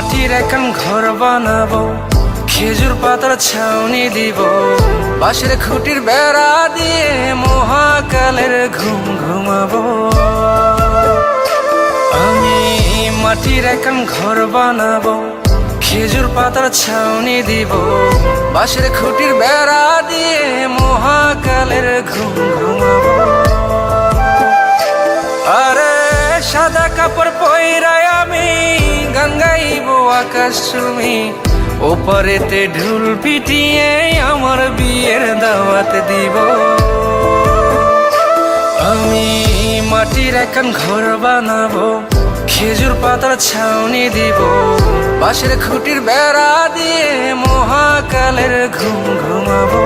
মাটির এখন ঘর বানাবো, খেজুর পাতার ছাউনি দিব, বাঁশের খুঁটির বেড়া দিয়ে মহাকালের ঘুম ঘুমাবো। আমি মাটির এখন ঘর বানাবো, খেজুর পাতার ছাউনি দিব, বাঁশের খুঁটির বেড়া দিয়ে মহাকালের ঘুম ঘুমাবো। আরে সাদা কাপড় পইরাই আমি গান গাইবো আকাশ চুমি, ওপারেতে ঢুল পিটিয়ে আমার বিয়ের দাওয়াত দিব। আমি মাটির এখন ঘর বানাবো, খেজুর পাতার ছাউনি দিব, বাঁশের খুঁটির বেড়া দিয়ে মহাকালের ঘুম ঘুমাবো।